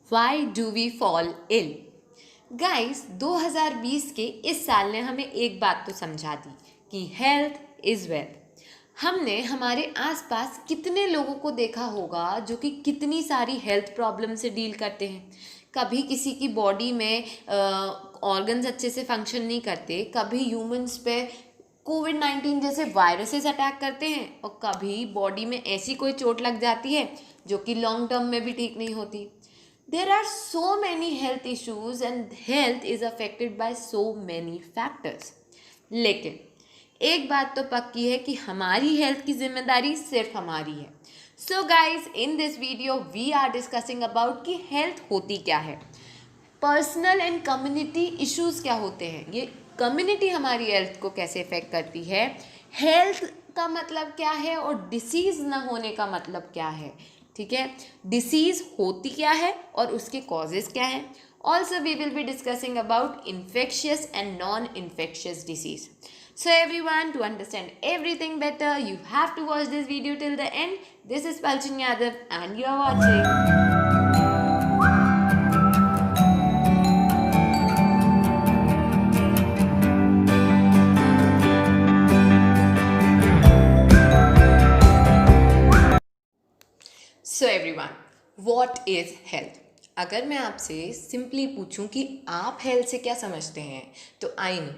Why do we fall ill? Guys 2020 के इस साल ने हमें एक बात तो समझा दी कि हेल्थ इज़ वेल्थ। हमने हमारे आसपास कितने लोगों को देखा होगा जो कि कितनी सारी हेल्थ प्रॉब्लम से डील करते हैं। कभी किसी की बॉडी में ऑर्गन्स अच्छे से फंक्शन नहीं करते, कभी ह्यूमंस पे कोविड-19 जैसे वायरसेस अटैक करते हैं और कभी बॉडी में ऐसी कोई चोट लग जाती है जो कि लॉन्ग टर्म में भी ठीक नहीं होती। There are so many health issues and health is affected by so many factors. लेकिन एक बात तो पक्की है कि हमारी हेल्थ की जिम्मेदारी सिर्फ हमारी है। So guys, in this video we are discussing about कि हेल्थ होती क्या है, पर्सनल एंड कम्युनिटी इश्यूज क्या होते हैं, ये कम्युनिटी हमारी हेल्थ को कैसे इफेक्ट करती है, हेल्थ का मतलब क्या है और डिसीज़ ना होने का मतलब क्या है। ठीक है, डिसीज़ होती क्या है और उसके कॉजेज़ क्या हैं। Also we will be discussing about infectious and non infectious disease. So everyone, to understand everything better, you have to watch this video till the end. This is Palchin Yadav and you are watching. So everyone, what is health? अगर मैं आपसे simply पूछूं कि आप health से क्या समझते हैं तो आई नो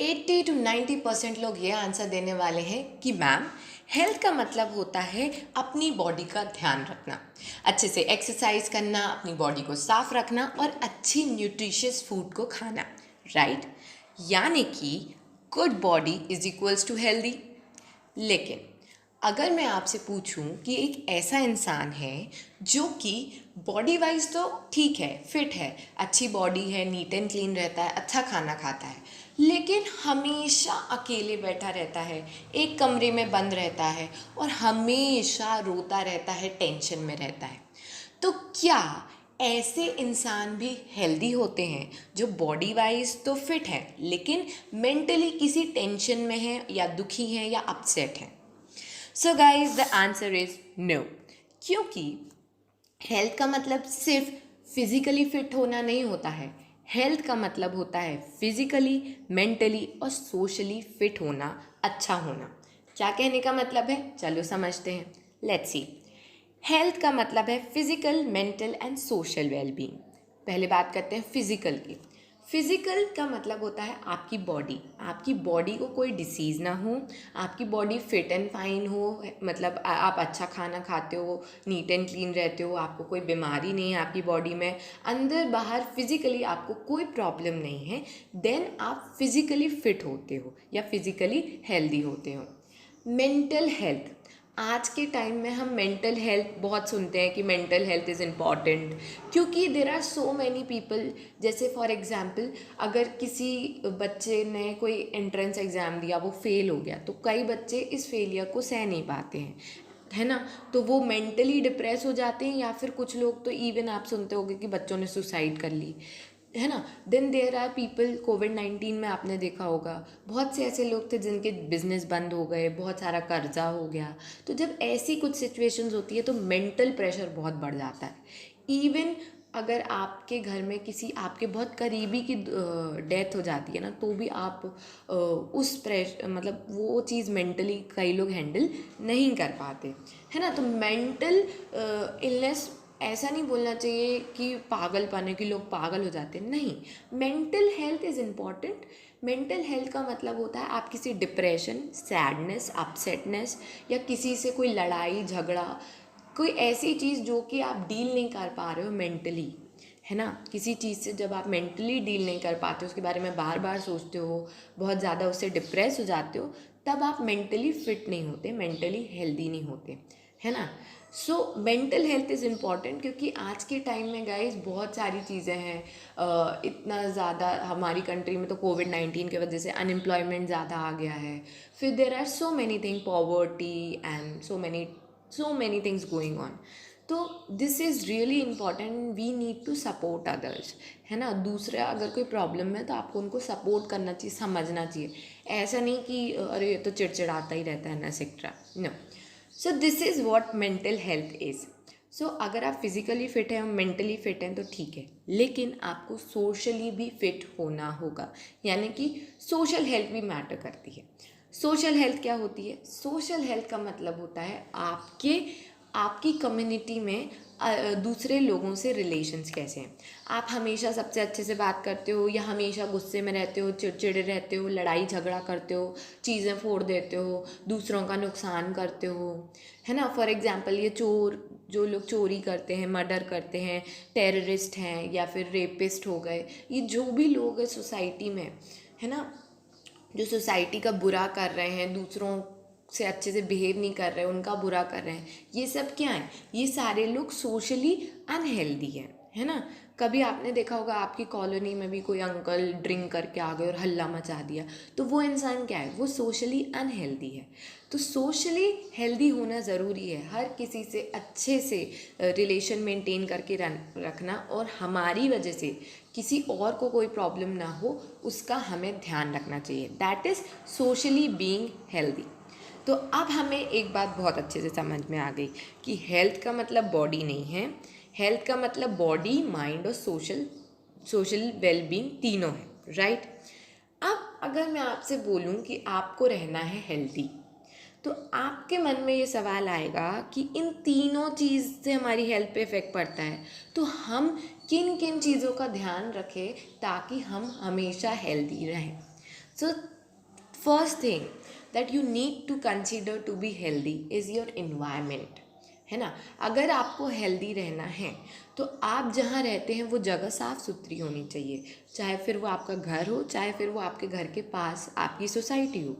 80 to 90% लोग ये आंसर देने वाले हैं कि मैम हेल्थ का मतलब होता है अपनी बॉडी का ध्यान रखना, अच्छे से एक्सरसाइज करना, अपनी बॉडी को साफ रखना और अच्छी न्यूट्रिशियस फूड को खाना, राइट? यानी कि good body is equals to healthy. लेकिन अगर मैं आपसे पूछूं कि एक ऐसा इंसान है जो कि बॉडी वाइज तो ठीक है, फिट है, अच्छी बॉडी है, नीट एंड क्लीन रहता है, अच्छा खाना खाता है, लेकिन हमेशा अकेले बैठा रहता है, एक कमरे में बंद रहता है और हमेशा रोता रहता है, टेंशन में रहता है, तो क्या ऐसे इंसान भी हेल्दी होते हैं जो बॉडी वाइज तो फिट हैं लेकिन मेंटली किसी टेंशन में हैं या दुखी हैं या अपसेट हैं? So guys the answer is no, क्योंकि हेल्थ का मतलब सिर्फ फिजिकली फिट होना नहीं होता है। हेल्थ का मतलब होता है फिजिकली, मेंटली और सोशली फिट होना, अच्छा होना। क्या कहने का मतलब है, चलो समझते हैं। Let's see. हेल्थ का मतलब है physical, mental and social wellbeing. पहले बात करते हैं फिजिकल की। फिजिकल का मतलब होता है आपकी बॉडी को कोई डिसीज़ ना हो, आपकी बॉडी फिट एंड फाइन हो, मतलब आप अच्छा खाना खाते हो, नीट एंड क्लीन रहते हो, आपको कोई बीमारी नहीं है आपकी बॉडी में, अंदर बाहर फिजिकली आपको कोई प्रॉब्लम नहीं है, देन आप फिजिकली फिट होते हो या फिजिकली हेल्दी होते हो। मेंटल हेल्थ, आज के टाइम में हम मेंटल हेल्थ बहुत सुनते हैं कि मेंटल हेल्थ इज़ इम्पॉर्टेंट, क्योंकि there are so many people. जैसे फॉर एग्जांपल अगर किसी बच्चे ने कोई एंट्रेंस एग्ज़ाम दिया, वो फेल हो गया, तो कई बच्चे इस फेलियर को सह नहीं पाते हैं, है ना, तो वो मेंटली डिप्रेस हो जाते हैं, या फिर कुछ लोग तो इवन आप सुनते होंगे कि बच्चों ने सुसाइड कर ली, है ना। देन देयर आर पीपल, कोविड-19 में आपने देखा होगा बहुत से ऐसे लोग थे जिनके बिजनेस बंद हो गए, बहुत सारा कर्जा हो गया। तो जब ऐसी कुछ सिचुएशंस होती है तो मेंटल प्रेशर बहुत बढ़ जाता है। इवन अगर आपके घर में किसी आपके बहुत करीबी की डेथ हो जाती है ना, तो भी आप उस प्रेशर, मतलब वो चीज़ मेंटली कई लोग हैंडल नहीं कर पाते, है ना। तो मेंटल इलनेस, ऐसा नहीं बोलना चाहिए कि पागलपन है कि लोग पागल हो जाते हैं, नहीं। Mental health is important. Mental health का मतलब होता है आप किसी डिप्रेशन, सैडनेस, अपसेटनेस या किसी से कोई लड़ाई झगड़ा, कोई ऐसी चीज़ जो कि आप डील नहीं कर पा रहे हो मेंटली, है ना, किसी चीज़ से जब आप मेंटली डील नहीं कर पाते, उसके बारे में बार बार सोचते हो, बहुत ज़्यादा उससे डिप्रेस हो जाते हो, तब आप मेंटली फिट नहीं होते, मेंटली हेल्दी नहीं होते, है ना। So mental health is important, क्योंकि आज के टाइम में गाइस बहुत सारी चीज़ें हैं, इतना ज़्यादा हमारी कंट्री में तो कोविड-19 की वजह से अनएम्प्लॉयमेंट ज़्यादा आ गया है, फिर there are so many thing, poverty and so many things going on. तो this is really important, we need to support others, है ना। दूसरा अगर कोई प्रॉब्लम है तो आपको उनको सपोर्ट करना चाहिए, समझना चाहिए। ऐसा नहीं कि अरे ये तो चिड़चिड़ाता ही रहता है ना, etcetera, no. So this is what mental health is. So अगर आप फिज़िकली फ़िट हैं और मेंटली फ़िट हैं तो ठीक है, लेकिन आपको सोशली भी फ़िट होना होगा, यानी कि सोशल हेल्थ भी मैटर करती है। सोशल हेल्थ क्या होती है? सोशल हेल्थ का मतलब होता है आपकी कम्युनिटी में दूसरे लोगों से रिलेशंस कैसे हैं। आप हमेशा सबसे अच्छे से बात करते हो या हमेशा गुस्से में रहते हो, चिड़चिड़े रहते हो, लड़ाई झगड़ा करते हो, चीज़ें फोड़ देते हो, दूसरों का नुकसान करते हो, है ना। फॉर एग्जांपल ये जो लोग चोरी करते हैं, मर्डर करते हैं, टेररिस्ट हैं या फिर रेपिस्ट हो गए, ये जो भी लोग हैं सोसाइटी में, है ना, जो सोसाइटी का बुरा कर रहे हैं, दूसरों से अच्छे से बिहेव नहीं कर रहे, उनका बुरा कर रहे हैं, ये सब क्या है? ये सारे लोग सोशली अनहेल्दी हैं, है ना। कभी आपने देखा होगा आपकी कॉलोनी में भी कोई अंकल ड्रिंक करके आ गए और हल्ला मचा दिया, तो वो इंसान क्या है? वो सोशली अनहेल्दी है। तो सोशली हेल्दी होना ज़रूरी है, हर किसी से अच्छे से रिलेशन मेंटेन करके रखना, और हमारी वजह से किसी और को कोई प्रॉब्लम ना हो उसका हमें ध्यान रखना चाहिए। That is socially being healthy. तो अब हमें एक बात बहुत अच्छे से समझ में आ गई कि हेल्थ का मतलब बॉडी नहीं है, हेल्थ का मतलब बॉडी, माइंड और सोशल वेलबींग तीनों है, राइट। अब अगर मैं आपसे बोलूँ कि आपको रहना है हेल्दी, तो आपके मन में ये सवाल आएगा कि इन तीनों चीज़ से हमारी हेल्थ पे इफ़ेक्ट पड़ता है, तो हम किन किन चीज़ों का ध्यान रखें ताकि हम हमेशा हेल्दी रहें। So first thing that you need to consider to be healthy is your environment, है ना। अगर आपको हेल्दी रहना है तो आप जहाँ रहते हैं वो जगह साफ़ सुथरी होनी चाहिए, चाहे फिर वो आपका घर हो, चाहे फिर वो आपके घर के पास आपकी सोसाइटी हो।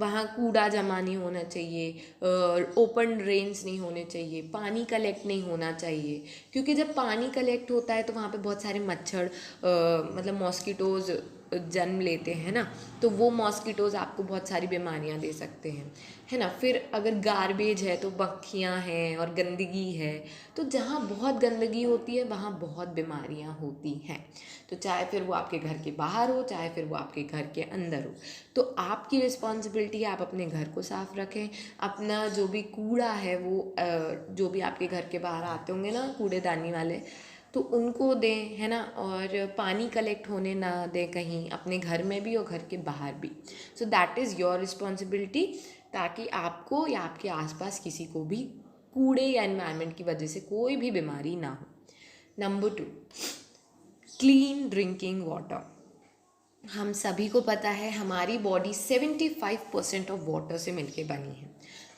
वहाँ कूड़ा जमा नहीं होना चाहिए, ओपन ड्रेन्स नहीं होने चाहिए, पानी कलेक्ट नहीं होना चाहिए, क्योंकि जब पानी कलेक्ट होता है तो वहाँ पे बहुत सारे मच्छर मतलब मॉस्किटोज़ जन्म लेते हैं ना, तो वो मॉस्किटोज़ आपको बहुत सारी बीमारियां दे सकते हैं, है ना। फिर अगर गार्बेज है तो मक्खियाँ हैं और गंदगी है, तो जहाँ बहुत गंदगी होती है वहाँ बहुत बीमारियां होती हैं। तो चाहे फिर वो आपके घर के बाहर हो, चाहे फिर वो आपके घर के अंदर हो, तो आपकी रिस्पॉन्सिबिलिटी है आप अपने घर को साफ़ रखें। अपना जो भी कूड़ा है वो जो भी आपके घर के बाहर आते होंगे ना कूड़ेदानी वाले, तो उनको दें, है ना। और पानी कलेक्ट होने ना दें कहीं, अपने घर में भी और घर के बाहर भी। सो दैट इज़ योर रिस्पॉन्सिबिलिटी, ताकि आपको या आपके आसपास किसी को भी कूड़े या एनवायरनमेंट की वजह से कोई भी बीमारी ना हो। Number 2, clean drinking water. हम सभी को पता है हमारी बॉडी 75% ऑफ वाटर से मिलके बनी है।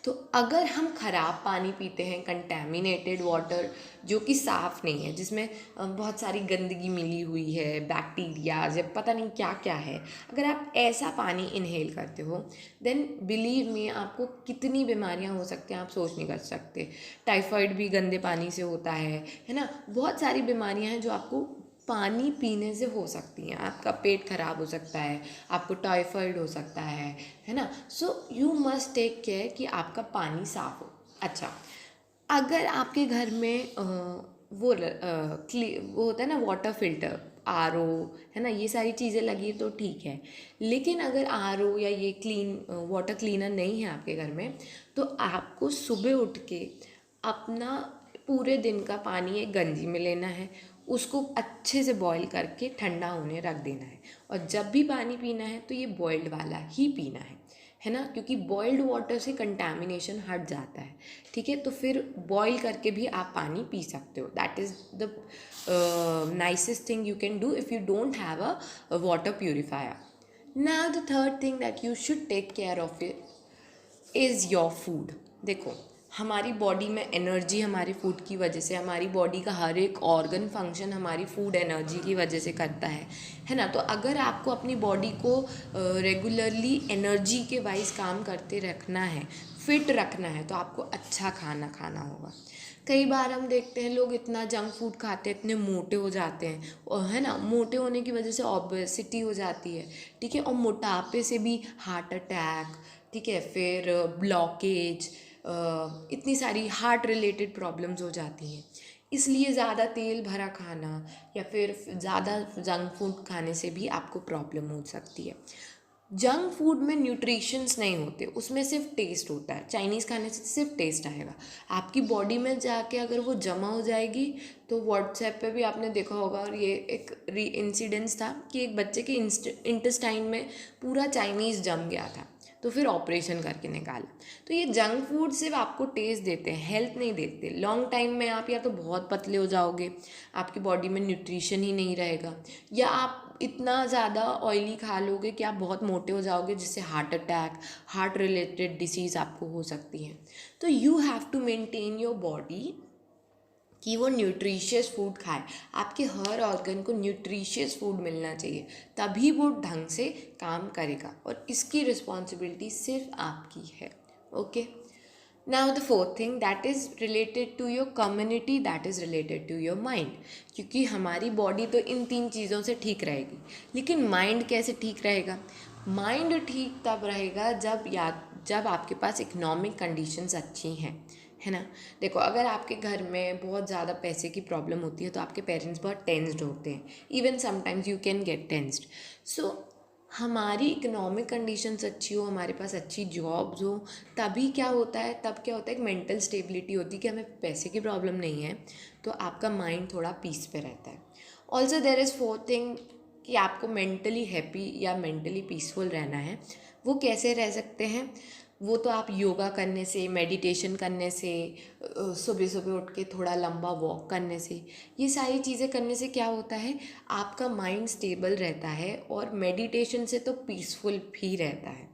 तो अगर हम ख़राब पानी पीते हैं, कंटेमिनेटेड वाटर जो कि साफ़ नहीं है, जिसमें बहुत सारी गंदगी मिली हुई है, बैक्टीरिया जब पता नहीं क्या क्या है, अगर आप ऐसा पानी इनहेल करते हो, देन बिलीव मी आपको कितनी बीमारियां हो सकती हैं आप सोच नहीं कर सकते। टाइफाइड भी गंदे पानी से होता है ना। बहुत सारी बीमारियां हैं जो आपको पानी पीने से हो सकती हैं। आपका पेट खराब हो सकता है, आपको टाइफाइड हो सकता है ना। So you must take care कि आपका पानी साफ़ हो। अच्छा, अगर आपके घर में वो होता है ना वाटर फिल्टर, आरओ, है ना, ये सारी चीज़ें लगी तो ठीक है। लेकिन अगर आरओ या ये वाटर क्लीनर नहीं है आपके घर में, तो आपको सुबह उठ के अपना पूरे दिन का पानी एक गंजी में लेना है, उसको अच्छे से बॉईल करके ठंडा होने रख देना है, और जब भी पानी पीना है तो ये बॉइल्ड वाला ही पीना है ना, क्योंकि बॉइल्ड वाटर से कंटैमिनेशन हट जाता है। ठीक है, तो फिर बॉईल करके भी आप पानी पी सकते हो। That is the nicest thing you can do if you don't have a water purifier. Now the third thing that you should take care of is your food. देखो, हमारी बॉडी में एनर्जी हमारे फूड की वजह से, हमारी body का हर एक ऑर्गन फंक्शन हमारी फूड एनर्जी की वजह से करता है ना। तो अगर आपको अपनी बॉडी को रेगुलरली एनर्जी के वाइज काम करते रखना है, फिट रखना है, तो आपको अच्छा खाना खाना होगा। कई बार हम देखते हैं लोग इतना जंक फूड खाते हैं, इतने मोटे हो जाते हैं, और है ना, मोटे होने की वजह से ओबेसिटी हो जाती है। ठीक है, और मोटापे से भी हार्ट अटैक, ठीक है, फिर ब्लॉकेज, इतनी सारी हार्ट रिलेटेड प्रॉब्लम्स हो जाती हैं। इसलिए ज़्यादा तेल भरा खाना या फिर ज़्यादा जंक फूड खाने से भी आपको प्रॉब्लम हो सकती है। जंक फूड में न्यूट्रिशंस नहीं होते, उसमें सिर्फ टेस्ट होता है। चाइनीज़ खाने से सिर्फ टेस्ट आएगा, आपकी बॉडी में जाके अगर वो जमा हो जाएगी तो व्हाट्सएप पे भी आपने देखा होगा, और ये एक इंसिडेंस था कि एक बच्चे के इंटेस्टाइन में पूरा चाइनीज़ जम गया था, तो फिर ऑपरेशन करके निकाला। तो ये जंक फूड सिर्फ आपको टेस्ट देते हैं, हेल्थ नहीं देते। लॉन्ग टाइम में आप या तो बहुत पतले हो जाओगे, आपकी बॉडी में न्यूट्रिशन ही नहीं रहेगा, या आप इतना ज़्यादा ऑयली खा लोगे कि आप बहुत मोटे हो जाओगे, जिससे heart attack, heart related disease आपको हो सकती हैं। तो you have to maintain your body कि वो न्यूट्रिशियस फूड खाए, आपके हर ऑर्गन को न्यूट्रिशियस फूड मिलना चाहिए, तभी वो ढंग से काम करेगा, और इसकी रिस्पॉन्सिबिलिटी सिर्फ आपकी है। Okay, now the fourth thing that is related to your community, that is related to your mind. क्योंकि हमारी बॉडी तो इन 3 चीज़ों से ठीक रहेगी, लेकिन माइंड कैसे ठीक रहेगा? माइंड ठीक तब रहेगा जब आपके पास इकोनॉमिक कंडीशंस अच्छी हैं, है ना। देखो, अगर आपके घर में बहुत ज़्यादा पैसे की प्रॉब्लम होती है तो आपके पेरेंट्स बहुत टेंस्ड होते हैं, even sometimes you can get tensed. So हमारी इकोनॉमिक कंडीशंस अच्छी हो, हमारे पास अच्छी जॉब्स हो, तभी क्या होता है, तब क्या होता है, एक मेंटल स्टेबिलिटी होती है कि हमें पैसे की प्रॉब्लम नहीं है, तो आपका माइंड थोड़ा पीस पे रहता है। Also there is fourth thing कि आपको मेंटली हैप्पी या मेंटली पीसफुल रहना है। वो कैसे रह सकते हैं? वो तो आप योगा करने से, मेडिटेशन करने से, सुबह सुबह उठ के थोड़ा लंबा वॉक करने से, ये सारी चीज़ें करने से क्या होता है, आपका माइंड स्टेबल रहता है, और मेडिटेशन से तो पीसफुल भी रहता है।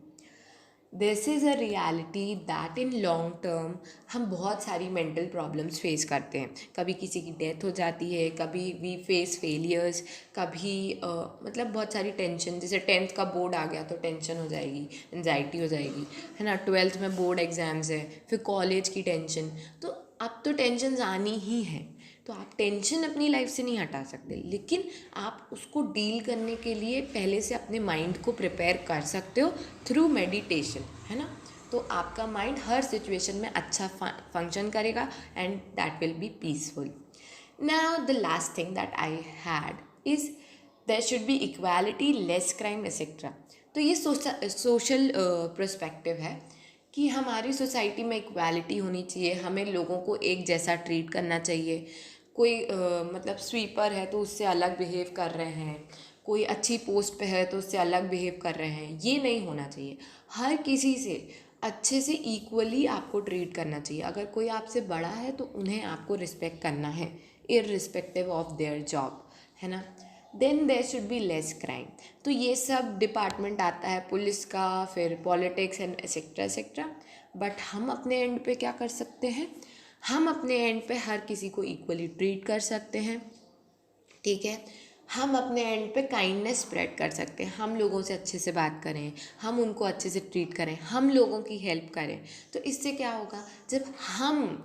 This is a reality that in long term हम बहुत सारी मेंटल प्रॉब्लम्स फेस करते हैं। कभी किसी की डेथ हो जाती है, कभी वी फेस फेलियर्स, कभी मतलब बहुत सारी टेंशन, जैसे 10th का बोर्ड आ गया तो टेंशन हो जाएगी, एनजाइटी हो जाएगी, है ना। 12th में बोर्ड एग्ज़ाम्स है, फिर कॉलेज की टेंशन, तो अब तो टेंशन आनी ही है। तो आप टेंशन अपनी लाइफ से नहीं हटा सकते, लेकिन आप उसको डील करने के लिए पहले से अपने माइंड को प्रिपेयर कर सकते हो थ्रू मेडिटेशन, है ना। तो आपका माइंड हर सिचुएशन में अच्छा फंक्शन करेगा and that will be peaceful. Now the last thing that I had is there should be equality, less crime etcetera. तो ये सोशल पर्सपेक्टिव है कि हमारी सोसाइटी में इक्वालिटी होनी चाहिए, हमें लोगों को एक जैसा ट्रीट करना चाहिए। कोई मतलब स्वीपर है तो उससे अलग बिहेव कर रहे हैं, कोई अच्छी पोस्ट पे है तो उससे अलग बिहेव कर रहे हैं, ये नहीं होना चाहिए। हर किसी से अच्छे से इक्वली आपको ट्रीट करना चाहिए। अगर कोई आपसे बड़ा है तो उन्हें आपको रिस्पेक्ट करना है, इररिस्पेक्टिव ऑफ देयर जॉब, है ना। Then there should be less crime. तो ये सब डिपार्टमेंट आता है पुलिस का, फिर politics and etcetera etcetera. But हम अपने एंड पे क्या कर सकते हैं? हम अपने एंड पे हर किसी को इक्वली ट्रीट कर सकते हैं, ठीक है। हम अपने एंड पे काइंडनेस स्प्रेड कर सकते हैं, हम लोगों से अच्छे से बात करें, हम उनको अच्छे से ट्रीट करें, हम लोगों की हेल्प करें। तो इससे क्या होगा, जब हम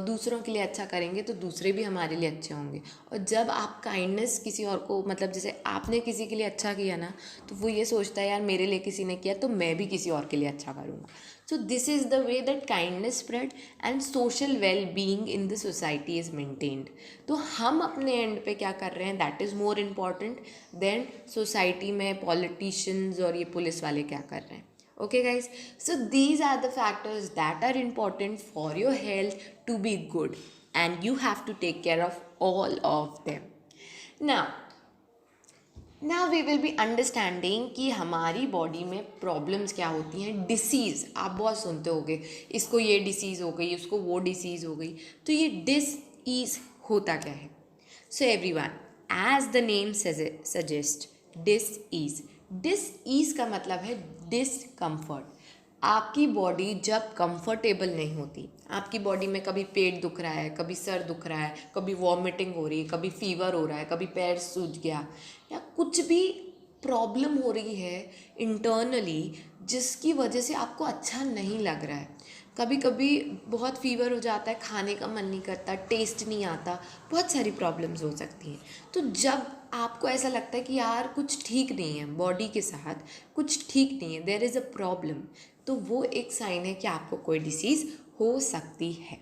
दूसरों के लिए अच्छा करेंगे तो दूसरे भी हमारे लिए अच्छे होंगे। और जब आप काइंडनेस किसी और को, मतलब जैसे आपने किसी के लिए अच्छा किया ना, तो वो ये सोचता है यार मेरे लिए किसी ने किया तो मैं भी किसी और के लिए अच्छा करूँगा। So this is the way that kindness spread and social well-being in the society is maintained. तो हम अपने एंड पे क्या कर रहे हैं, that is more important than society में पॉलिटिशियंस और ये पुलिस वाले क्या कर रहे हैं। Okay guys, so these are the factors that are important for your health to be good, and you have to take care of all of them. Now we will be understanding कि हमारी body में problems क्या होती हैं। Disease आप बहुत सुनते होगे, इसको ये डिसीज़ हो गई, उसको वो डिसीज़ हो गई। तो ये डिस-ईज़ होता क्या है? So everyone, as the name suggest, dis ease. Dis ease का मतलब है डिसकम्फर्ट। आपकी बॉडी जब कंफर्टेबल नहीं होती, आपकी बॉडी में कभी पेट दुख रहा है, कभी सर दुख रहा है, कभी वॉमिटिंग हो रही है, कभी फीवर हो रहा है, कभी पैर सूज गया, या कुछ भी प्रॉब्लम हो रही है इंटरनली जिसकी वजह से आपको अच्छा नहीं लग रहा है। कभी कभी बहुत फीवर हो जाता है, खाने का मन नहीं करता, टेस्ट नहीं आता, बहुत सारी प्रॉब्लम्स हो सकती हैं। तो जब आपको ऐसा लगता है कि यार कुछ ठीक नहीं है, बॉडी के साथ कुछ ठीक नहीं है, देयर इज़ अ प्रॉब्लम, तो वो एक साइन है कि आपको कोई डिसीज़ हो सकती है।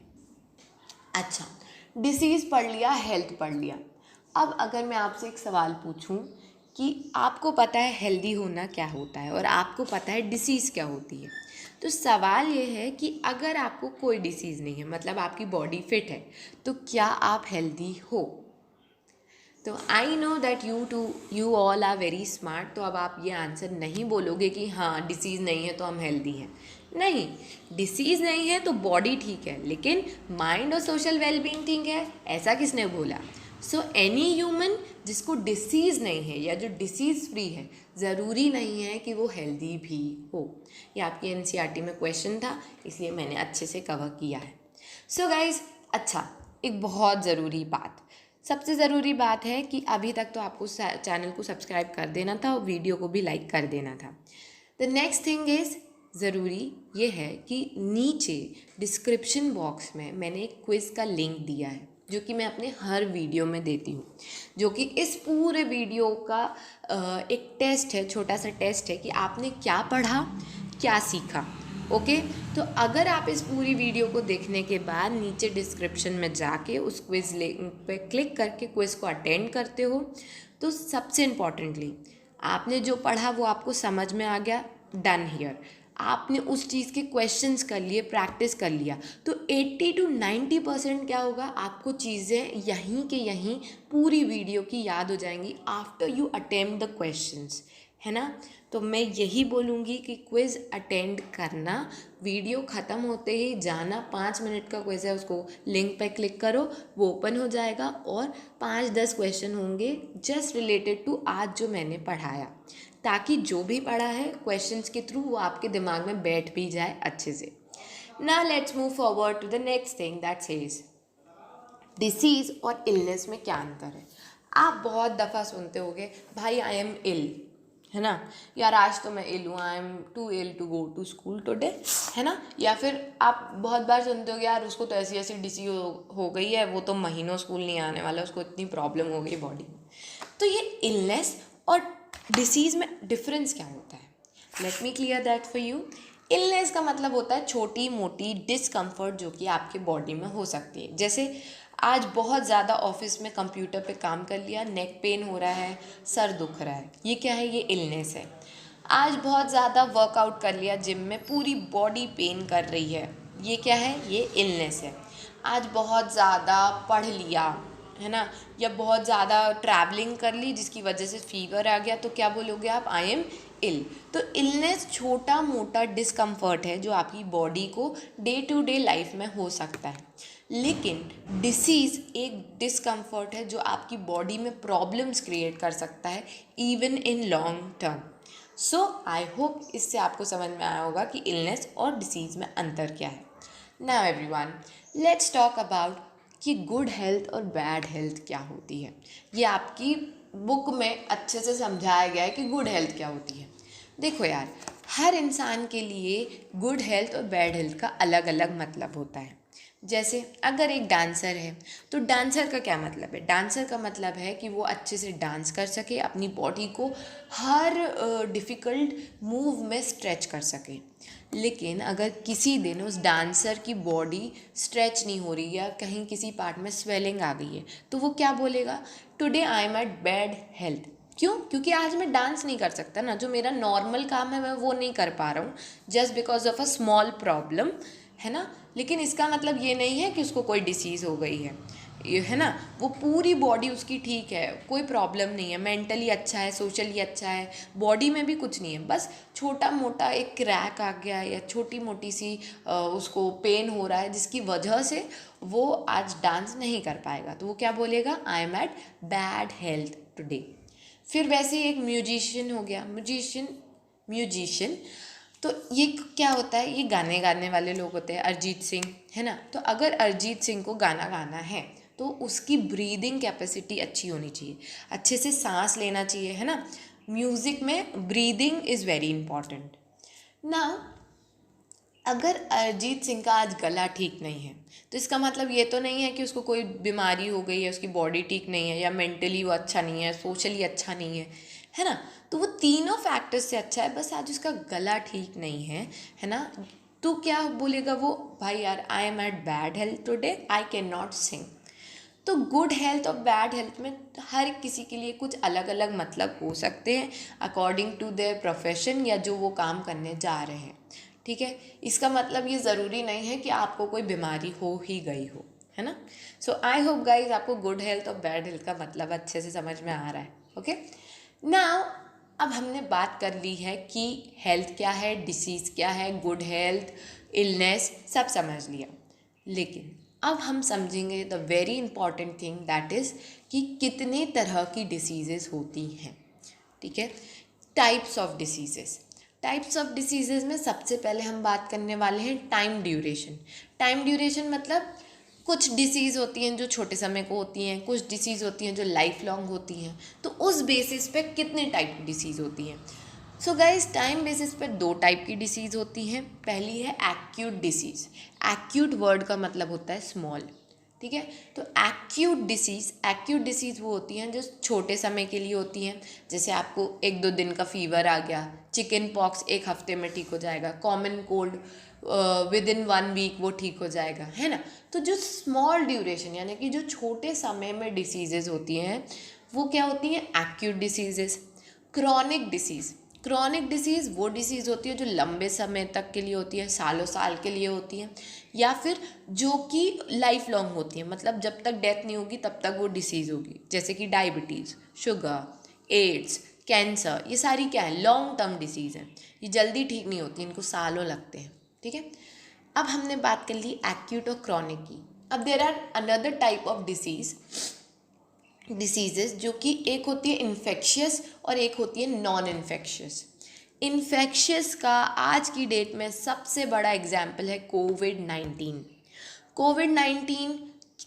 अच्छा, डिसीज़ पढ़ लिया, हेल्थ पढ़ लिया। अब अगर मैं आपसे एक सवाल पूछूं कि आपको पता है हेल्दी होना क्या होता है और आपको पता है डिसीज़ क्या होती है। तो सवाल ये है कि अगर आपको कोई डिसीज़ नहीं है, मतलब आपकी बॉडी फिट है, तो क्या आप हेल्दी हो? तो I know that you all are very smart. तो अब आप ये आंसर नहीं बोलोगे कि हाँ डिसीज़ नहीं है तो हम हेल्दी हैं। नहीं, डिसीज़ नहीं है तो बॉडी ठीक है, लेकिन माइंड और सोशल वेलबींग ठीक है, ऐसा किसने बोला? सो एनी ह्यूमन जिसको डिसीज़ नहीं है या जो डिसीज़ फ्री है, ज़रूरी नहीं है कि वो हेल्दी भी हो। ये आपकी एनसीईआरटी में क्वेश्चन था, इसलिए मैंने अच्छे से कवर किया है। सो गाइज, अच्छा, एक बहुत ज़रूरी बात, सबसे ज़रूरी बात है कि अभी तक तो आपको चैनल को सब्सक्राइब कर देना था और वीडियो को भी लाइक कर देना था। द नेक्स्ट थिंग इज़, ज़रूरी ये है कि नीचे डिस्क्रिप्शन बॉक्स में मैंने एक क्विज़ का लिंक दिया है, जो कि मैं अपने हर वीडियो में देती हूँ, जो कि इस पूरे वीडियो का एक टेस्ट है, छोटा सा टेस्ट है कि आपने क्या पढ़ा, क्या सीखा। ओके, तो अगर आप इस पूरी वीडियो को देखने के बाद नीचे डिस्क्रिप्शन में जाके उस क्विज़ लिंक पे क्लिक करके क्विज़ को अटेंड करते हो, तो सबसे इम्पॉर्टेंटली आपने जो पढ़ा वो आपको समझ में आ गया, डन हियर। आपने उस चीज़ के क्वेश्चंस कर लिए, प्रैक्टिस कर लिया, तो 80 to 90% क्या होगा, आपको चीज़ें यहीं के यहीं पूरी वीडियो की याद हो जाएंगी after you attempt the questions, है ना। तो मैं यही बोलूँगी कि क्विज़ अटेंड करना, वीडियो ख़त्म होते ही जाना, 5 मिनट का क्विज़ है, उसको लिंक पे क्लिक करो, वो ओपन हो जाएगा और 5-10 क्वेश्चन होंगे जस्ट रिलेटेड टू आज जो मैंने पढ़ाया, ताकि जो भी पढ़ा है क्वेश्चंस के थ्रू वो आपके दिमाग में बैठ भी जाए अच्छे से। Now let's move forward to the next thing that says disease और इलनेस में क्या अंतर है। आप बहुत दफ़ा सुनते होगे, भाई आई एम इल, है ना, यार आज तो मैं इल हूँ, I am too ill to go to school today, है ना। या फिर आप बहुत बार सुनते हो यार उसको तो ऐसी ऐसी डिसीज हो गई है, वो तो महीनों स्कूल नहीं आने वाला, उसको इतनी प्रॉब्लम हो गई बॉडी में। तो ये इलनेस और डिसीज़ में डिफरेंस क्या होता है? Let me clear that for you. Illness का मतलब होता है छोटी मोटी डिस्कम्फर्ट जो कि आपके बॉडी में हो सकती है। जैसे आज बहुत ज़्यादा ऑफिस में कंप्यूटर पे काम कर लिया, नेक पेन हो रहा है, सर दुख रहा है, ये क्या है? ये इलनेस है। आज बहुत ज़्यादा वर्कआउट कर लिया जिम में, पूरी बॉडी पेन कर रही है, ये क्या है? ये इलनेस है। आज बहुत ज़्यादा पढ़ लिया, है ना, या बहुत ज़्यादा ट्रैवलिंग कर ली जिसकी वजह से फीवर आ गया, तो क्या बोलोगे आप? I am ill. तो इलनेस छोटा मोटा डिस्कम्फर्ट है जो आपकी बॉडी को डे टू डे लाइफ में हो सकता है, लेकिन डिसीज़ एक डिस्कम्फर्ट है जो आपकी बॉडी में प्रॉब्लम्स क्रिएट कर सकता है even in long term. So I hope इससे आपको समझ में आया होगा कि इलनेस और डिसीज़ में अंतर क्या है। Now everyone, let's talk about कि गुड हेल्थ और बैड हेल्थ क्या होती है। ये आपकी बुक में अच्छे से समझाया गया है कि गुड हेल्थ क्या होती है। देखो यार, हर इंसान के लिए गुड हेल्थ और बैड हेल्थ का अलग अलग मतलब होता है। जैसे अगर एक डांसर है, तो डांसर का क्या मतलब है? डांसर का मतलब है कि वो अच्छे से डांस कर सके, अपनी बॉडी को हर डिफ़िकल्ट मूव में स्ट्रेच कर सके। लेकिन अगर किसी दिन उस डांसर की बॉडी स्ट्रेच नहीं हो रही या कहीं किसी पार्ट में स्वेलिंग आ गई है, तो वो क्या बोलेगा? Today I am at bad health. क्यों? क्योंकि आज मैं डांस नहीं कर सकता ना, जो मेरा नॉर्मल काम है मैं वो नहीं कर पा रहा हूँ, just because of a small problem, है ना। लेकिन इसका मतलब ये नहीं है कि उसको कोई डिसीज़ हो गई है, ये है ना, वो पूरी बॉडी उसकी ठीक है, कोई प्रॉब्लम नहीं है, मेंटली अच्छा है, सोशली अच्छा है, बॉडी में भी कुछ नहीं है, बस छोटा मोटा एक क्रैक आ गया या छोटी मोटी सी उसको पेन हो रहा है जिसकी वजह से वो आज डांस नहीं कर पाएगा, तो वो क्या बोलेगा? I am at bad health today. फिर वैसे ही एक म्यूजिशियन हो गया, म्यूजिशियन तो ये क्या होता है? ये गाने गाने वाले लोग होते हैं, अरिजीत सिंह, है ना। तो अगर अरिजीत सिंह को गाना गाना है तो उसकी ब्रीदिंग कैपेसिटी अच्छी होनी चाहिए, अच्छे से सांस लेना चाहिए, है ना। म्यूज़िक में ब्रीदिंग इज़ वेरी इंपॉर्टेंट। ना अगर अरिजीत सिंह का आज गला ठीक नहीं है, तो इसका मतलब ये तो नहीं है कि उसको कोई बीमारी हो गई है, उसकी बॉडी ठीक नहीं है, या मेंटली वो अच्छा नहीं है, सोशली अच्छा नहीं है ना। तो वो तीनों फैक्टर्स से अच्छा है, बस आज उसका गला ठीक नहीं है ना। तो क्या बोलेगा वो? भाई यार, I am at bad health today, I can not sing. तो गुड हेल्थ और बैड हेल्थ में हर किसी के लिए कुछ अलग अलग मतलब हो सकते हैं अकॉर्डिंग टू देयर प्रोफेशन या जो वो काम करने जा रहे हैं, ठीक है। इसका मतलब ये ज़रूरी नहीं है कि आपको कोई बीमारी हो ही गई हो, है ना। सो आई होप गाइज आपको गुड हेल्थ और बैड हेल्थ का मतलब अच्छे से समझ में आ रहा है। ओके, नाउ अब हमने बात कर ली है कि हेल्थ क्या है, डिसीज़ क्या है, गुड हेल्थ, इलनेस, सब समझ लिया। लेकिन अब हम समझेंगे the very important thing that is कि कितने तरह की डिसीज़ेस होती हैं, ठीक है। Types of diseases, types of diseases में सबसे पहले हम बात करने वाले हैं टाइम ड्यूरेशन। टाइम ड्यूरेशन मतलब कुछ डिसीज़ होती हैं जो छोटे समय को होती हैं, कुछ डिसीज़ होती हैं जो लाइफ लॉन्ग होती हैं, तो उस बेसिस पे कितने टाइप की डिसीज़ होती हैं। सो गाइस, टाइम बेसिस पे 2 टाइप की डिसीज़ होती हैं। पहली है एक्यूट डिसीज़। एक्यूट वर्ड का मतलब होता है स्मॉल, ठीक है। तो एक्यूट डिसीज़ वो होती हैं जो छोटे समय के लिए होती हैं, जैसे आपको 1-2 दिन का फीवर आ गया, चिकन पॉक्स 1 हफ्ते में ठीक हो जाएगा, common cold within 1 week वो ठीक हो जाएगा, है ना। तो जो स्मॉल ड्यूरेशन यानी कि जो छोटे समय में डिसीजेज़ होती हैं वो क्या होती हैं, एक्यूट डिसीजेज़। क्रॉनिक डिसीज़ वो डिसीज़ होती है जो लंबे समय तक के लिए होती है, सालों साल के लिए होती है, या फिर जो कि लाइफ लॉन्ग होती है, मतलब जब तक डेथ नहीं होगी तब तक वो डिसीज़ होगी, जैसे कि डायबिटीज़, शुगर, एड्स, कैंसर, ये सारी क्या है, लॉन्ग टर्म डिसीज़ हैं। ये जल्दी ठीक नहीं होती, इनको सालों लगते हैं, ठीक है। अब हमने बात कर ली एक्यूट और क्रॉनिक की। अब there are another type of diseases जो कि एक होती है इन्फेक्शियस और एक होती है नॉन इन्फेक्शियस। इन्फेक्शियस का आज की डेट में सबसे बड़ा एग्जाम्पल है कोविड-19। कोविड-19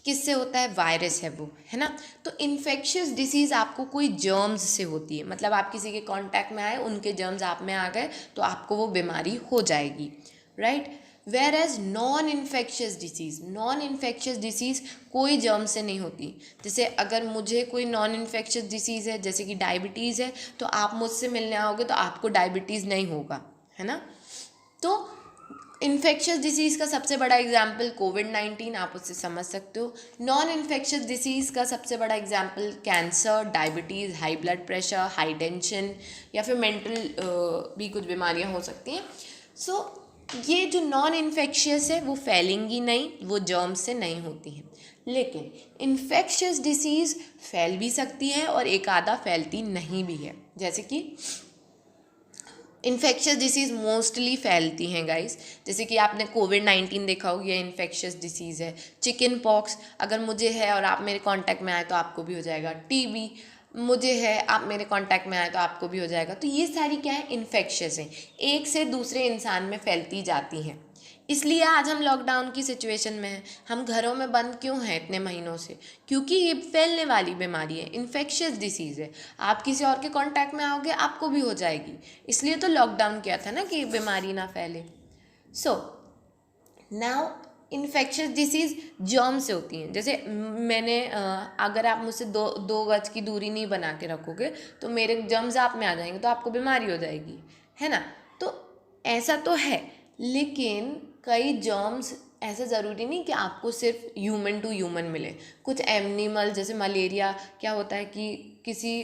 किससे होता है, वायरस है वो, है ना। तो इन्फेक्शियस डिसीज़ आपको कोई जर्म्स से होती है, मतलब आप किसी के कांटेक्ट में आए, उनके जर्म्स आप में आ गए तो आपको वो बीमारी हो जाएगी, right. Whereas non infectious disease कोई जर्म से नहीं होती। जैसे अगर मुझे कोई नॉन इन्फेक्शियस डिसीज़ है, जैसे कि डायबिटीज़ है, तो आप मुझसे मिलने आओगे तो आपको डायबिटीज़ नहीं होगा, है ना। तो इन्फेक्शियस डिसीज़ का सबसे बड़ा एग्जाम्पल कोविड-19, आप उससे समझ सकते हो। नॉन इन्फेक्शियस डिसीज़ का सबसे बड़ा example cancer, diabetes, high blood pressure, high tension, या फिर मेंटल भी कुछ बीमारियां हो सकती हैं। सो ये जो नॉन इन्फेक्शियस है वो फैलेंगी नहीं, वो जर्म्स से नहीं होती हैं। लेकिन इन्फेक्शियस डिसीज़ फैल भी सकती है और एक आधा फैलती नहीं भी है, जैसे कि इन्फेक्शियस डिसीज़ मोस्टली फैलती हैं गाइस, जैसे कि आपने कोविड-19 देखा होगा, ये इन्फेक्शियस डिसीज़ है। चिकन पॉक्स अगर मुझे है और आप मेरे कांटेक्ट में आए तो आपको भी हो जाएगा। टीबी मुझे है, आप मेरे कांटेक्ट में आए तो आपको भी हो जाएगा। तो ये सारी क्या है, इन्फेक्शियस हैं, एक से दूसरे इंसान में फैलती जाती हैं। इसलिए आज हम लॉकडाउन की सिचुएशन में हैं, हम घरों में बंद क्यों हैं इतने महीनों से, क्योंकि ये फैलने वाली बीमारी है, इन्फेक्शियस डिसीज़ है। आप किसी और के कांटेक्ट में आओगे आपको भी हो जाएगी, इसलिए तो लॉकडाउन किया था ना कि बीमारी ना फैले। So now infectious disease germ से होती हैं। जैसे मैंने अगर आप मुझसे दो गज की दूरी नहीं बना के रखोगे तो मेरे जर्म्स आप में आ जाएंगे तो आपको बीमारी हो जाएगी, है ना। तो ऐसा तो है, लेकिन कई जर्म्स ऐसा ज़रूरी नहीं कि आपको सिर्फ ह्यूमन टू ह्यूमन मिले। कुछ एनिमल जैसे मलेरिया, क्या होता है कि किसी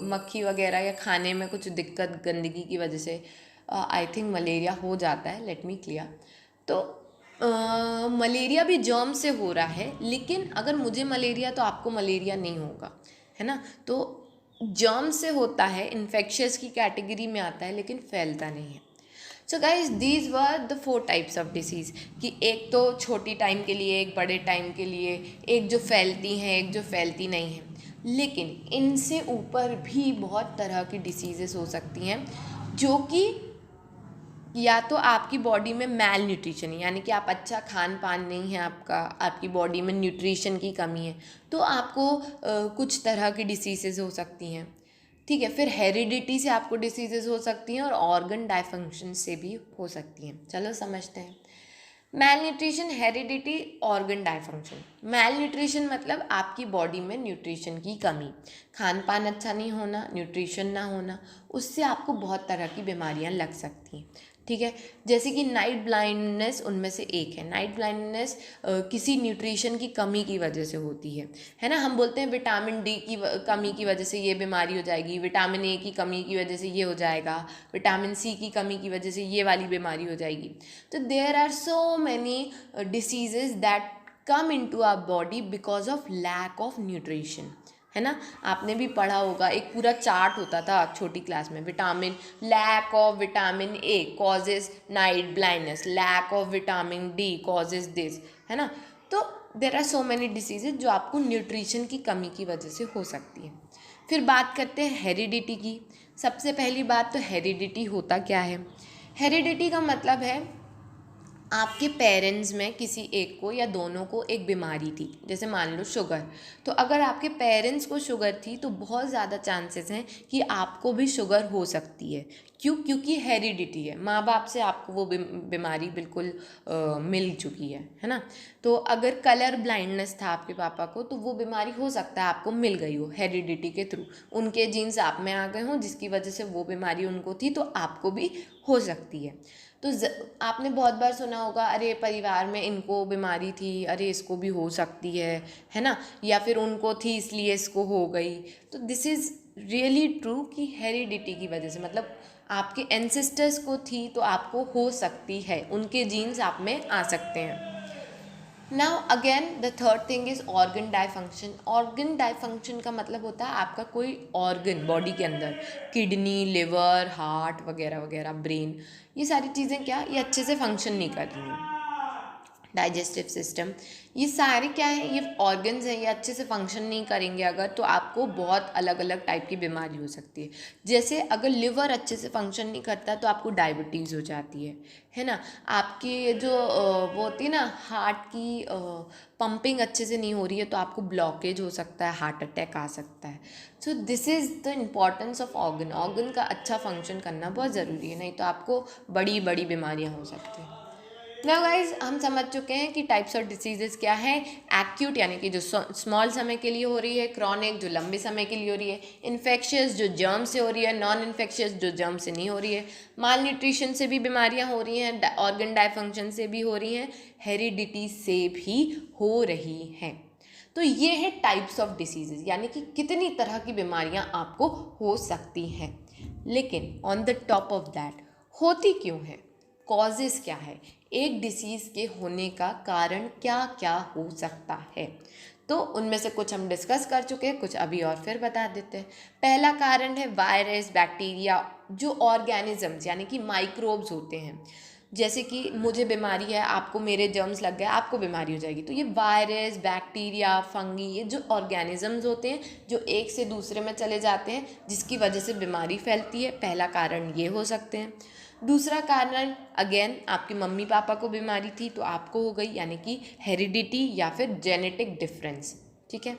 मक्खी वगैरह या खाने में कुछ दिक्कत गंदगी की वजह से आई थिंक मलेरिया हो जाता है, लेट मी क्लियर। तो मलेरिया भी जर्म से हो रहा है, लेकिन अगर मुझे मलेरिया तो आपको मलेरिया नहीं होगा, है ना। तो जर्म से होता है, इन्फेक्शियस की कैटेगरी में आता है, लेकिन फैलता नहीं है। So guys, these were the 4 types of disease, कि एक तो छोटी टाइम के लिए, एक बड़े टाइम के लिए, एक जो फैलती हैं, एक जो फैलती नहीं हैं। लेकिन इनसे ऊपर भी बहुत तरह की डिसीज़ेस हो सकती हैं जो कि या तो आपकी बॉडी में मैल न्यूट्रिशन है, यानी कि आप अच्छा खान पान नहीं है आपका, आपकी बॉडी में न्यूट्रिशन की कमी है, तो आपको कुछ तरह की डिसीज़ेस हो सकती हैं, ठीक है। फिर हेरिडिटी से आपको डिसीज़ेस हो सकती हैं और ऑर्गन डायफंक्शन से भी हो सकती हैं। चलो समझते हैं। मैल न्यूट्रिशन, हेरिडिटी, ऑर्गन डायफंक्शन। मैल न्यूट्रिशन मतलब आपकी बॉडी में न्यूट्रिशन की कमी, खान पान अच्छा नहीं होना, न्यूट्रिशन ना होना, उससे आपको बहुत तरह की बीमारियां लग सकती हैं। ठीक है। जैसे कि नाइट ब्लाइंडनेस उनमें से एक है। नाइट ब्लाइंडनेस किसी न्यूट्रिशन की कमी की वजह से होती है ना। हम बोलते हैं विटामिन डी की कमी की वजह से ये बीमारी हो जाएगी, विटामिन ए की कमी की वजह से ये हो जाएगा, विटामिन सी की कमी की वजह से ये वाली बीमारी हो जाएगी। तो there are so many diseases that come into our body because of lack of nutrition, है ना। आपने भी पढ़ा होगा, एक पूरा चार्ट होता था छोटी क्लास में, vitamin, lack of vitamin A causes night blindness, lack of vitamin D causes this, है ना। तो there are so many diseases जो आपको न्यूट्रिशन की कमी की वजह से हो सकती है। फिर बात करते हैं हेरिडिटी की। सबसे पहली बात तो हेरिडिटी होता क्या है। हेरिडिटी का मतलब है आपके पेरेंट्स में किसी एक को या दोनों को एक बीमारी थी, जैसे मान लो शुगर। तो अगर आपके पेरेंट्स को शुगर थी तो बहुत ज़्यादा चांसेस हैं कि आपको भी शुगर हो सकती है। क्यों? क्योंकि हेरिडिटी है, माँ बाप से आपको वो बीमारी बिल्कुल मिल चुकी है ना। तो अगर कलर ब्लाइंडनेस था आपके पापा को तो वो बीमारी हो सकता है आपको मिल गई हो हेरिडिटी के थ्रू, उनके जीन्स आप में आ गए हों जिसकी वजह से वो बीमारी उनको थी तो आपको भी हो सकती है। तो आपने बहुत बार सुना होगा, अरे परिवार में इनको बीमारी थी, अरे इसको भी हो सकती है ना, या फिर उनको थी इसलिए इसको हो गई। तो दिस इज़ रियली ट्रू कि हेरिडिटी की वजह से, मतलब आपके एंसेस्टर्स को थी तो आपको हो सकती है, उनके जीन्स आप में आ सकते हैं। Now again the third thing is organ dysfunction. Organ dysfunction का मतलब होता है आपका कोई ऑर्गन बॉडी के अंदर, किडनी, लिवर, हार्ट वगैरह वगैरह, ब्रेन, ये सारी चीज़ें क्या, ये अच्छे से फंक्शन नहीं कर रही। डाइजेस्टिव सिस्टम, ये सारे क्या है, ये ऑर्गन्स हैं, ये अच्छे से फंक्शन नहीं करेंगे अगर, तो आपको बहुत अलग अलग टाइप की बीमारी हो सकती है। जैसे अगर लिवर अच्छे से फंक्शन नहीं करता तो आपको डायबिटीज़ हो जाती है ना। आपकी जो वो होती है ना, हार्ट की पंपिंग अच्छे से नहीं हो रही है तो आपको ब्लॉकेज हो सकता है, हार्ट अटैक आ सकता है। सो this is the importance of organ. Organ का अच्छा फंक्शन करना बहुत ज़रूरी है, नहीं तो आपको बड़ी बड़ी बीमारियाँ हो सकती हैं। नाउ गाइज, हम समझ चुके हैं कि टाइप्स ऑफ डिसीजेस क्या है। एक्यूट यानी कि जो स्मॉल समय के लिए हो रही है, क्रॉनिक जो लंबे समय के लिए हो रही है, इन्फेक्शियस जो जर्म से हो रही है, नॉन इन्फेक्शियस जो जर्म से नहीं हो रही है, माल न्यूट्रिशन से भी बीमारियां हो रही हैं, ऑर्गन डायफंक्शन से भी हो रही हैं, हेरिडिटी से भी हो रही हैं। तो ये है टाइप्स ऑफ डिसीजेज, यानी कि कितनी तरह की बीमारियां आपको हो सकती हैं। लेकिन on the top of that, होती क्यों है, कॉजेस क्या है, एक डिसीज़ के होने का कारण क्या क्या हो सकता है। तो उनमें से कुछ हम डिस्कस कर चुके हैं, कुछ अभी और फिर बता देते हैं। पहला कारण है वायरस, बैक्टीरिया, जो ऑर्गेनिजम्स यानी कि माइक्रोब्स होते हैं। जैसे कि मुझे बीमारी है, आपको मेरे जर्म्स लग गए, आपको बीमारी हो जाएगी। तो ये वायरस, बैक्टीरिया, फंगी, ये जो ऑर्गेनिजम्स होते हैं जो एक से दूसरे में चले जाते हैं जिसकी वजह से बीमारी फैलती है, पहला कारण ये हो सकते हैं। दूसरा कारण अगेन, आपकी मम्मी पापा को बीमारी थी तो आपको हो गई, यानी कि हेरिडिटी या फिर जेनेटिक डिफरेंस, ठीक है।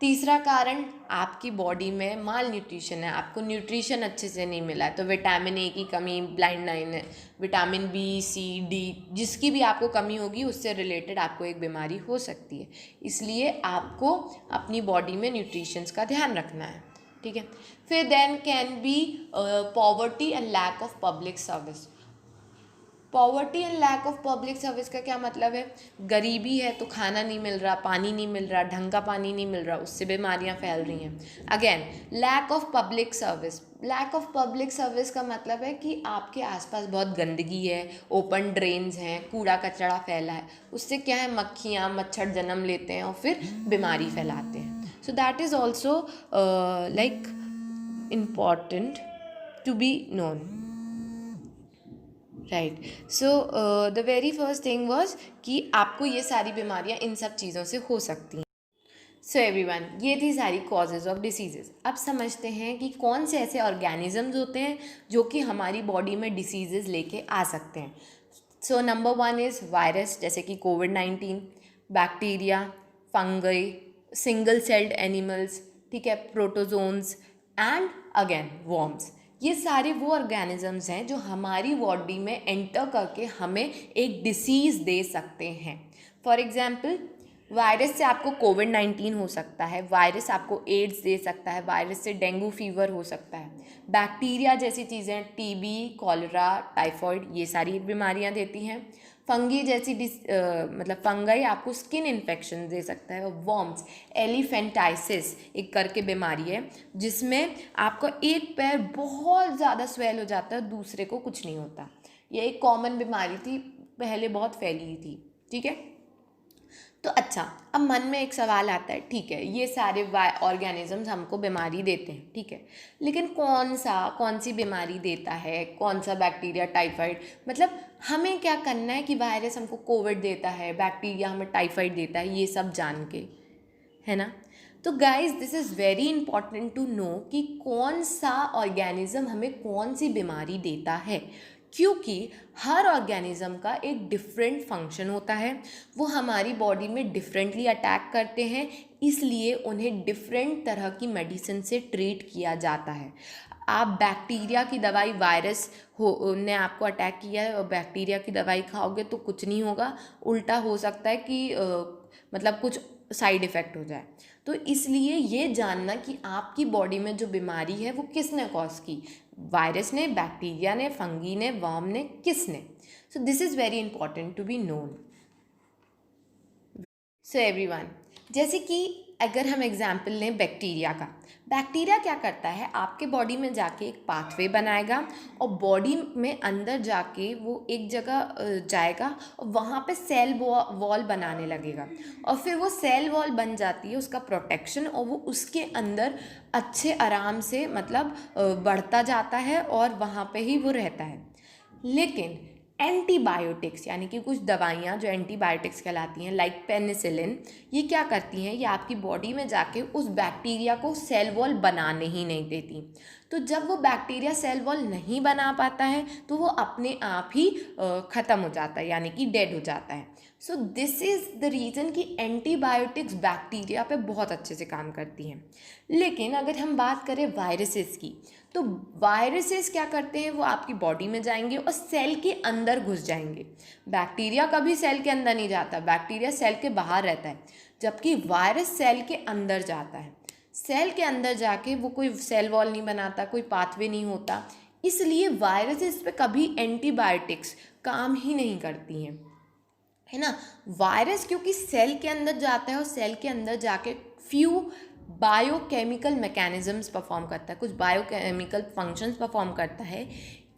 तीसरा कारण आपकी बॉडी में माल न्यूट्रिशन है, आपको न्यूट्रिशन अच्छे से नहीं मिला है, तो विटामिन ए की कमी, ब्लाइंड लाइन, विटामिन बी, सी, डी, जिसकी भी आपको कमी होगी उससे रिलेटेड आपको एक बीमारी हो सकती है। इसलिए आपको अपनी बॉडी में न्यूट्रिशंस का ध्यान रखना है, ठीक है। फिर then can be poverty and lack of public service. Poverty and lack of public service का क्या मतलब है, गरीबी है तो खाना नहीं मिल रहा, पानी नहीं मिल रहा, ढंग का पानी नहीं मिल रहा, उससे बीमारियां फैल रही हैं। Again lack of public service, lack of public service का मतलब है कि आपके आसपास बहुत गंदगी है, ओपन ड्रेन्स हैं, कूड़ा कचरा फैला है, उससे क्या है, मक्खियाँ, मच्छर जन्म लेते हैं और फिर बीमारी फैलाते हैं। So that is also like important to be known, right. So the very first thing was कि आपको ये सारी बीमारियां इन सब चीज़ों से हो सकती हैं। सो एवरीवन, ये थी सारी कॉजेज़ ऑफ डिसीजेज़। अब समझते हैं कि कौन से ऐसे ऑर्गेनिजम्स होते हैं जो कि हमारी बॉडी में डिसीजेज़ लेके आ सकते हैं। सो नंबर 1 इज़ वायरस, जैसे कि कोविड-19, bacteria, fungi, single celled animals, ठीक है, प्रोटोजोन्स एंड अगेन वॉर्म्स। ये सारे वो ऑर्गेनिजम्स हैं जो हमारी बॉडी में एंटर करके हमें एक डिसीज़ दे सकते हैं। फॉर एग्जाम्पल वायरस से आपको कोविड-19 हो सकता है, वायरस आपको एड्स दे सकता है, वायरस से डेंगू फीवर हो सकता है, बैक्टीरिया जैसी चीज़ें टीबी, कॉलरा, टाइफॉइड ये सारी बीमारियां देती हैं। फंगी जैसी मतलब फंगाई आपको स्किन इन्फेक्शन दे सकता है। और वॉर्म्स, एलिफेंटाइसिस एक करके बीमारी है जिसमें आपका एक पैर बहुत ज़्यादा स्वेल हो जाता है, दूसरे को कुछ नहीं होता। ये एक कॉमन बीमारी थी, पहले बहुत फैली थी, ठीक है। तो अच्छा, अब मन में एक सवाल आता है, ठीक है ये सारे ऑर्गेनिजम्स हमको बीमारी देते हैं, ठीक है, लेकिन कौन सी बीमारी देता है, कौन सा बैक्टीरिया, टाइफाइड, मतलब हमें क्या करना है कि वायरस हमको कोविड देता है, बैक्टीरिया हमें टाइफाइड देता है, ये सब जान के, है ना। तो guys this is very important to know कि कौन सा ऑर्गेनिज्म हमें कौन सी बीमारी देता है, क्योंकि हर ऑर्गेनिज्म का एक डिफरेंट फंक्शन होता है, वो हमारी बॉडी में डिफरेंटली अटैक करते हैं, इसलिए उन्हें डिफरेंट तरह की मेडिसिन से ट्रीट किया जाता है। आप बैक्टीरिया की दवाई, वायरस ने आपको अटैक किया है और बैक्टीरिया की दवाई खाओगे तो कुछ नहीं होगा, उल्टा हो सकता है कि मतलब कुछ साइड इफ़ेक्ट हो जाए। तो इसलिए ये जानना कि आपकी बॉडी में जो बीमारी है वो किसने कॉज की, वायरस ने, बैक्टीरिया ने, फंगी ने, वर्म ने, किसने। So this is very important to be known. So everyone, जैसे कि अगर हम एग्जाम्पल लें बैक्टीरिया का, बैक्टीरिया क्या करता है, आपके बॉडी में जाके एक पाथवे बनाएगा और बॉडी में अंदर जाके वो एक जगह जाएगा और वहाँ पे सेल वॉल बनाने लगेगा, और फिर वो सेल वॉल बन जाती है उसका प्रोटेक्शन, और वो उसके अंदर अच्छे आराम से मतलब बढ़ता जाता है और वहाँ पे ही वो रहता है। लेकिन एंटीबायोटिक्स यानी कि कुछ दवाइयाँ जो एंटीबायोटिक्स कहलाती हैं, लाइक पेनिसिलिन, ये क्या करती हैं, ये आपकी बॉडी में जाके उस बैक्टीरिया को सेल वॉल बनाने ही नहीं देती। तो जब वो बैक्टीरिया सेल वॉल नहीं बना पाता है तो वो अपने आप ही ख़त्म हो जाता है, यानी कि डेड हो जाता है। सो दिस इज़ द रीज़न कि एंटीबायोटिक्स बैक्टीरिया पे बहुत अच्छे से काम करती हैं। लेकिन अगर हम बात करें वायरसेस की, तो वायरसेस क्या करते हैं, वो आपकी बॉडी में जाएंगे और सेल के अंदर घुस जाएंगे। बैक्टीरिया कभी सेल के अंदर नहीं जाता, बैक्टीरिया सेल के बाहर रहता है, जबकि वायरस सेल के अंदर जाता है। सेल के अंदर जाके वो कोई सेल वॉल नहीं बनाता, कोई पाथवे नहीं होता, इसलिए वायरसेस पे कभी एंटीबायोटिक्स काम ही नहीं करती हैं, है ना। वायरस क्योंकि सेल के अंदर जाता है और सेल के अंदर जाके फ्यू बायोकेमिकल मैकेनिज्म्स परफॉर्म करता है, कुछ बायोकेमिकल फंक्शंस परफॉर्म करता है,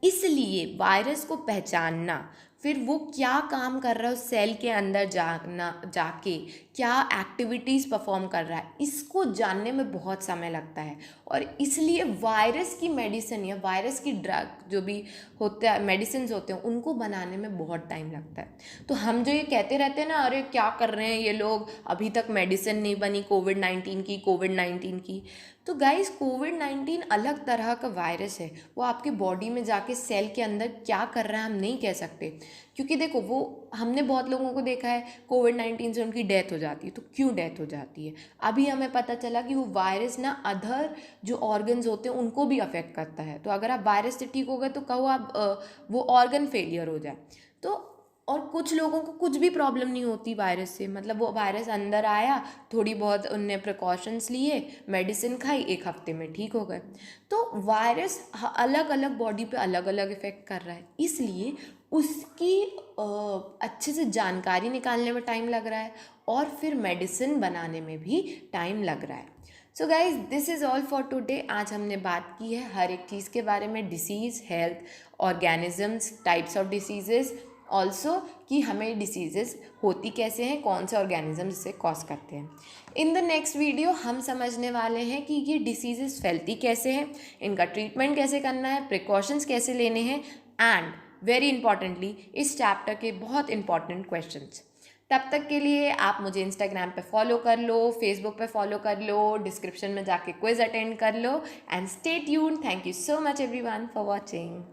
इसलिए वायरस को पहचानना, फिर वो क्या काम कर रहा है उस सेल के अंदर जाके क्या एक्टिविटीज़ परफॉर्म कर रहा है, इसको जानने में बहुत समय लगता है। और इसलिए वायरस की मेडिसिन या वायरस की ड्रग जो भी होता है, मेडिसिन होते हैं, उनको बनाने में बहुत टाइम लगता है। तो हम जो ये कहते रहते हैं ना, अरे क्या कर रहे हैं ये लोग, अभी तक मेडिसिन नहीं बनी कोविड-19 की, तो गाइस कोविड-19 अलग तरह का वायरस है, वो आपके बॉडी में जाके सेल के अंदर क्या कर रहा है हम नहीं कह सकते, क्योंकि देखो वो हमने बहुत लोगों को देखा है कोविड-19 से उनकी डेथ हो जाती है। तो क्यों डेथ हो जाती है, अभी हमें पता चला कि वो वायरस ना अदर जो ऑर्गन्स होते हैं उनको भी अफेक्ट करता है। तो अगर आप वायरस से ठीक हो गए तो कहो आप वो ऑर्गन फेलियर हो जाए। तो और कुछ लोगों को कुछ भी प्रॉब्लम नहीं होती वायरस से, मतलब वो वायरस अंदर आया, थोड़ी बहुत उनने प्रिकॉशंस लिए, मेडिसिन खाई, एक हफ्ते में ठीक हो गए। तो वायरस अलग अलग बॉडी पे अलग अलग इफ़ेक्ट कर रहा है, इसलिए उसकी अच्छे से जानकारी निकालने में टाइम लग रहा है और फिर मेडिसिन बनाने में भी टाइम लग रहा है। So guys this is all for today. आज हमने बात की है हर एक चीज़ के बारे में, disease, health, organisms, types of diseases, also कि हमें डिसीजेज़ होती कैसे हैं, कौन से ऑर्गेनिज्म इसे कॉज करते हैं। इन द नेक्स्ट वीडियो हम समझने वाले हैं कि ये डिसीजेज़ फैलती कैसे हैं, इनका ट्रीटमेंट कैसे करना है, प्रिकॉशंस कैसे लेने हैं, एंड वेरी इंपॉर्टेंटली इस चैप्टर के बहुत इंपॉर्टेंट क्वेश्चंस। तब तक के लिए आप मुझे इंस्टाग्राम पे फॉलो कर लो, फेसबुक पे फॉलो कर लो, डिस्क्रिप्शन में जाके क्विज अटेंड कर लो, and stay tuned. Thank you so much everyone for watching.